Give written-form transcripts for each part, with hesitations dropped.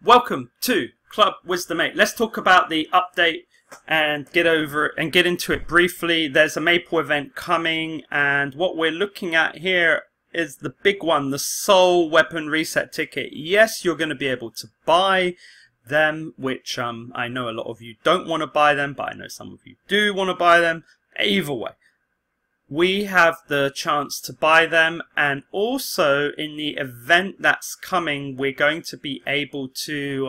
Welcome to Club Wisdom 8. Let's talk about the update and get into it briefly. There's a Maple event coming, and what we're looking at here is the big one, the Soul Weapon Reset ticket. Yes, you're going to be able to buy them, which I know a lot of you don't want to buy them, but I know some of you do want to buy them. Either way, we have the chance to buy them, and also in the event that's coming, we're going to be able to,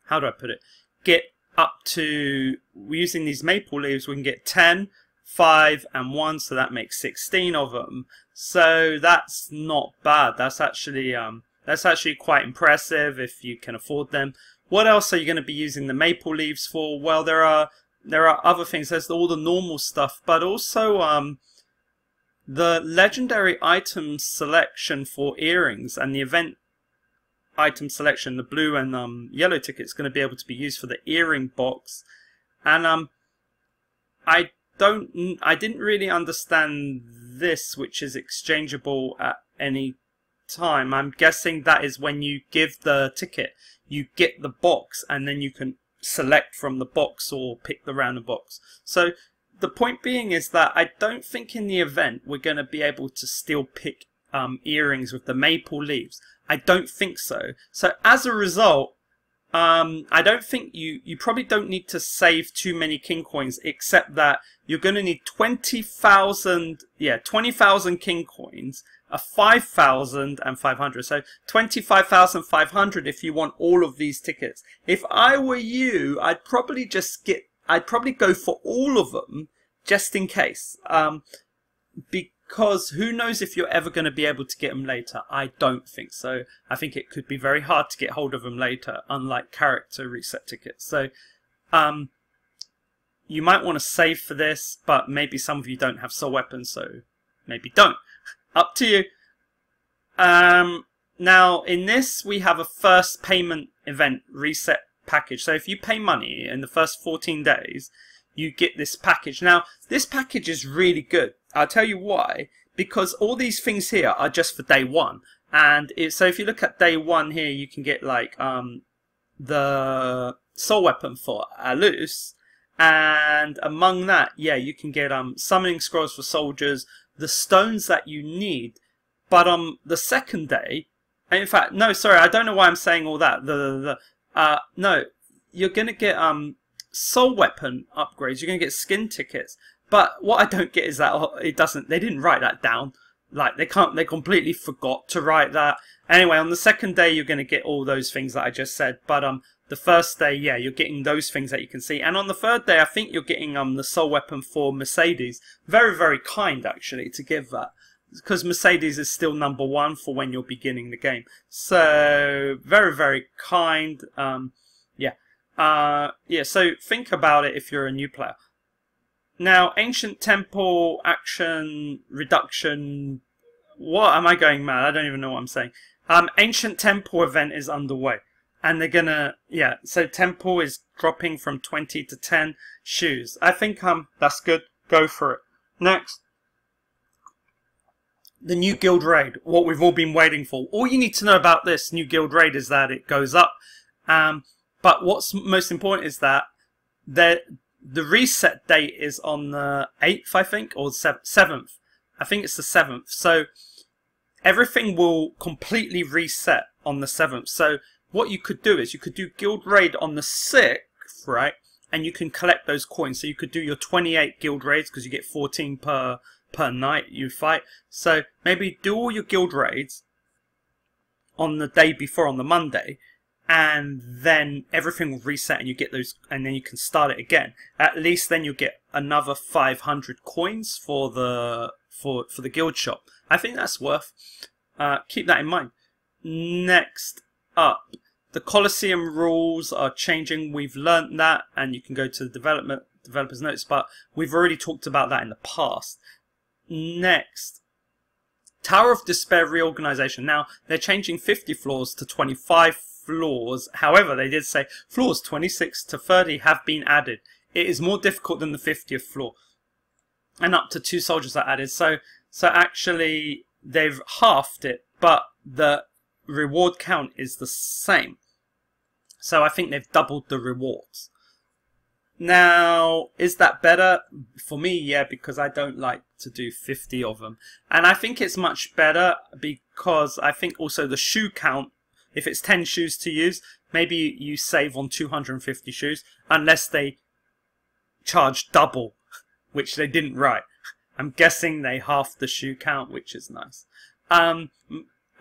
how do I put it, get up to, using these maple leaves, we can get 10, 5 and 1, so that makes 16 of them. So that's not bad. That's actually quite impressive if you can afford them. What else are you going to be using the maple leaves for? Well, there are other things. There's all the normal stuff, but also the legendary item selection for earrings and the event item selection, the blue and yellow ticket, is going to be able to be used for the earring box. And I didn't really understand this, which is exchangeable at any time. I'm guessing that is when you give the ticket, you get the box, and then you can select from the box or pick the random box. So the point being is that I don't think in the event we're going to be able to still pick earrings with the maple leaves. I don't think so. So as a result, I don't think you probably don't need to save too many king coins, except that you're going to need 20,000 king coins, 5,500. So 25,500 if you want all of these tickets. If I were you, I'd probably go for all of them just in case. Because who knows if you're ever going to be able to get them later. I don't think so. I think it could be very hard to get hold of them later, unlike character reset tickets. So you might want to save for this, but maybe some of you don't have soul weapons, so maybe don't. Up to you. Now in this we have a first payment event reset package. So if you pay money in the first 14 days, you get this package. Now this package is really good. I'll tell you why. Because all these things here are just for day one. And so if you look at day one here, you can get like the soul weapon for Alus. And among that, yeah, you can get summoning scrolls for soldiers, the stones that you need. But the second day, in fact, no, sorry, I don't know why I'm saying all that. No, you're gonna get soul weapon upgrades. You're gonna get skin tickets. But what I don't get is that they didn't write that down. Like they completely forgot to write that. Anyway, on the second day you're gonna get all those things that I just said. But the first day, yeah, you're getting those things that you can see. And on the third day, I think you're getting the soul weapon for Mercedes. Very, very kind actually to give that, because Mercedes is still #1 for when you're beginning the game. So very, very kind. Yeah, so think about it if you're a new player. Now, Ancient Temple Action Reduction. What am I going mad? I don't even know what I'm saying. Ancient Temple event is underway, and they're gonna, yeah. So Temple is dropping from 20 to 10 shoes. I think that's good. Go for it. Next, the new guild raid. What we've all been waiting for. All you need to know about this new guild raid is that it goes up. But what's most important is that the reset date is on the 8th, I think, or 7th. I think it's the 7th. So everything will completely reset on the 7th. So what you could do is you could do guild raid on the 6th, right? And you can collect those coins. So you could do your 28 guild raids because you get 14 per night you fight. So maybe do all your guild raids on the day before, on the Monday, and then everything will reset and you get those, and then you can start it again. At least then you'll get another 500 coins for the guild shop. I think that's worth. Keep that in mind. Next up, the Colosseum rules are changing. We've learnt that, and you can go to the developers notes, but we've already talked about that in the past. Next, Tower of Despair reorganization. Now they're changing 50 floors to 25 floors. However, they did say floors 26 to 30 have been added. It is more difficult than the 50th floor, and up to 2 soldiers are added. So actually they've halved it, but the reward count is the same. So I think they've doubled the rewards. Now, is that better? For me, yeah, because I don't like to do 50 of them. And I think it's much better because I think also the shoe count, if it's 10 shoes to use, maybe you save on 250 shoes, unless they charge double, which they didn't write. I'm guessing they halved the shoe count, which is nice.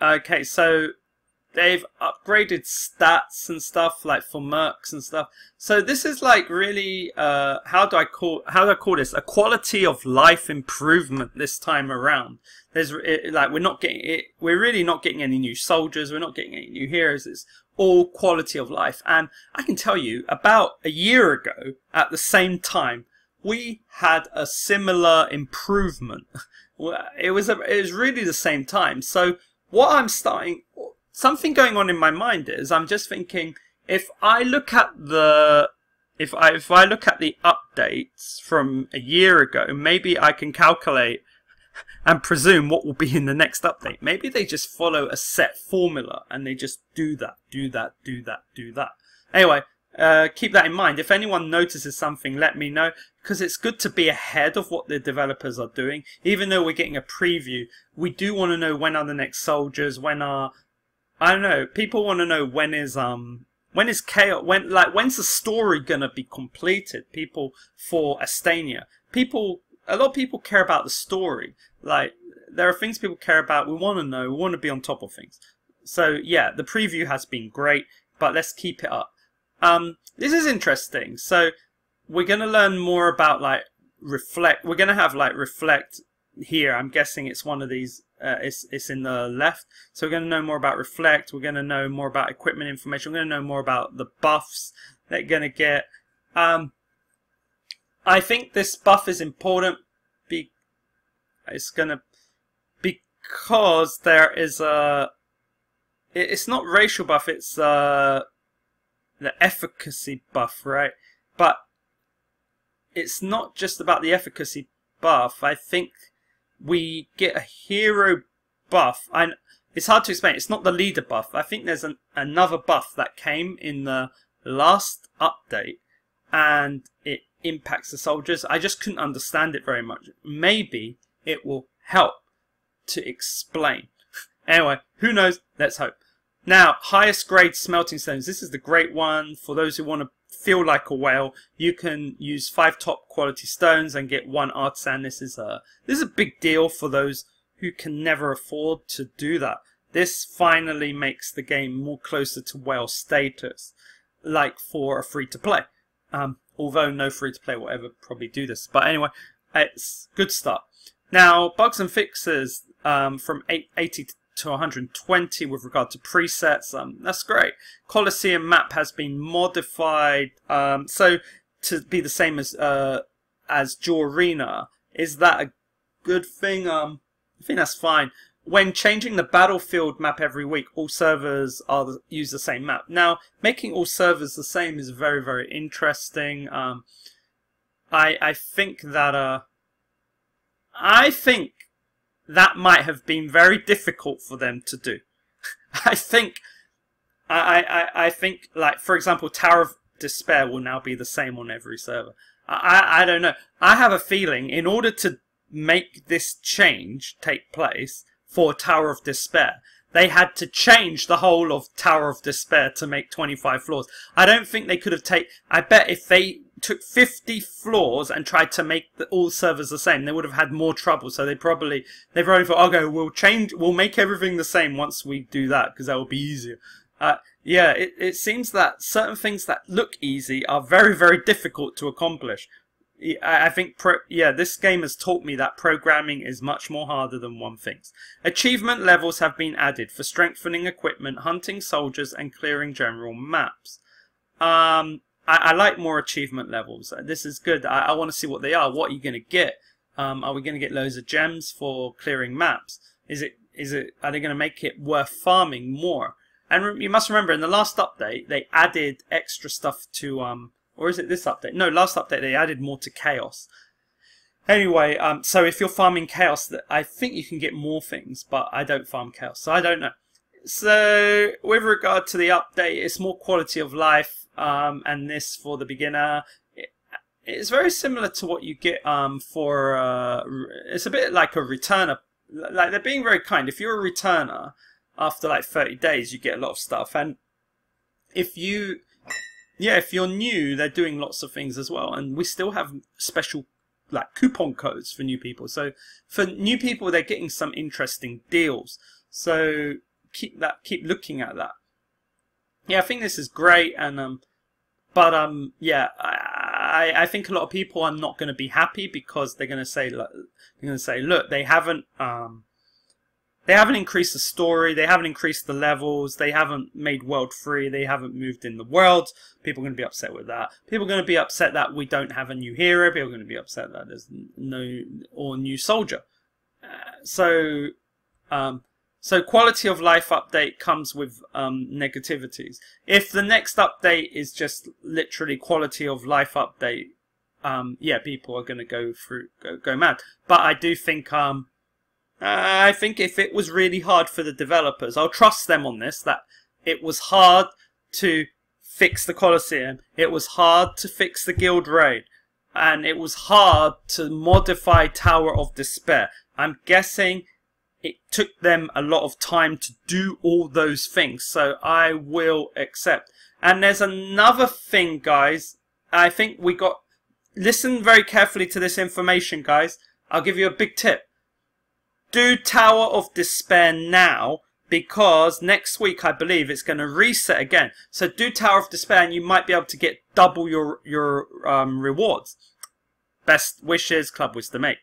Okay, so they've upgraded stats and stuff, like for mercs and stuff. So this is like really, how do I call this? A quality of life improvement this time around. There's like we're really not getting any new soldiers. We're not getting any new heroes. It's all quality of life. And I can tell you, about a year ago, at the same time, we had a similar improvement. It was really the same time. So something going on in my mind is I'm just thinking, if I look at the updates from a year ago, maybe I can calculate and presume what will be in the next update. Maybe they just follow a set formula and they just do that. Anyway, keep that in mind. If anyone notices something, let me know, because it's good to be ahead of what the developers are doing. Even though we're getting a preview, we do want to know when are the next soldiers, I don't know, people want to know when's chaos, when's the story gonna be completed. People for Astania, a lot of people care about the story. Like, there are things people care about. We want to know. We want to be on top of things. So yeah, the preview has been great, but let's keep it up. This is interesting. So we're gonna learn more about like reflect. We're gonna have like reflect here. I'm guessing it's one of these. It's in the left. So we're going to know more about reflect. We're going to know more about equipment information. We're going to know more about the buffs they're going to get. I think this buff is important. Because there is a. It's not racial buff. It's the efficacy buff, right? But it's not just about the efficacy buff. I think we get a hero buff, and it's hard to explain. It's not the leader buff. I think there's another buff that came in the last update, and it impacts the soldiers. I just couldn't understand it very much. Maybe it will help to explain. Anyway, who knows? Let's hope. Now, highest grade smelting stones. This is the great one for those who want to feel like a whale. You can use 5 top quality stones and get 1 artisan. This is a big deal for those who can never afford to do that. This finally makes the game more closer to whale status, like for a free to play. Although no free to play will ever probably do this. But anyway, it's good start. Now, bugs and fixes from 80 to 120 with regard to presets. That's great. Colosseum map has been modified so to be the same as Jorina. Is that a good thing? I think that's fine. When changing the battlefield map every week, all servers use the same map. Now, making all servers the same is very, very interesting. I think that might have been very difficult for them to do. I think, like, for example, Tower of Despair will now be the same on every server. I don't know. I have a feeling in order to make this change take place for Tower of Despair, they had to change the whole of Tower of Despair to make 25 floors. I don't think they could have I bet if they took 50 floors and tried to make all servers the same, they would have had more trouble. So they probably thought, okay, we'll make everything the same once we do that, because that will be easier. Yeah, it seems that certain things that look easy are very, very difficult to accomplish. I think, this game has taught me that programming is much more harder than one thinks. Achievement levels have been added for strengthening equipment, hunting soldiers, and clearing general maps. I like more achievement levels. This is good. I want to see what they are. What are you going to get? Are we going to get loads of gems for clearing maps? Are they going to make it worth farming more? And you must remember, in the last update, they added extra stuff to, or is it this update? No, last update they added more to Chaos. Anyway, so if you're farming Chaos, I think you can get more things, but I don't farm Chaos, so I don't know. So with regard to the update, it's more quality of life, and this for the beginner. It's very similar to what you get for. It's a bit like a returner. Like, they're being very kind. If you're a returner, after like 30 days, you get a lot of stuff. And if you're new, they're doing lots of things as well. And we still have special like coupon codes for new people. So for new people, they're getting some interesting deals. So keep looking at that. Yeah, I think this is great. And yeah, I think a lot of people are not going to be happy because they're going to say, look, they haven't increased the story, they haven't increased the levels, they haven't made world free, they haven't moved in the world. People are going to be upset with that. People are going to be upset that we don't have a new hero. People are going to be upset that there's no new soldier. So quality of life update comes with negativities. If the next update is just literally quality of life update, yeah, people are going to go mad. But I do think I think if it was really hard for the developers, I'll trust them on this, that it was hard to fix the Colosseum, it was hard to fix the Guild Raid, and it was hard to modify Tower of Despair. I'm guessing it took them a lot of time to do all those things, so I will accept. And there's another thing, guys. I think we got... Listen very carefully to this information, guys. I'll give you a big tip. Do Tower of Despair now, because next week, I believe, it's going to reset again. So do Tower of Despair, and you might be able to get double your rewards. Best wishes, Club Wisdom 8.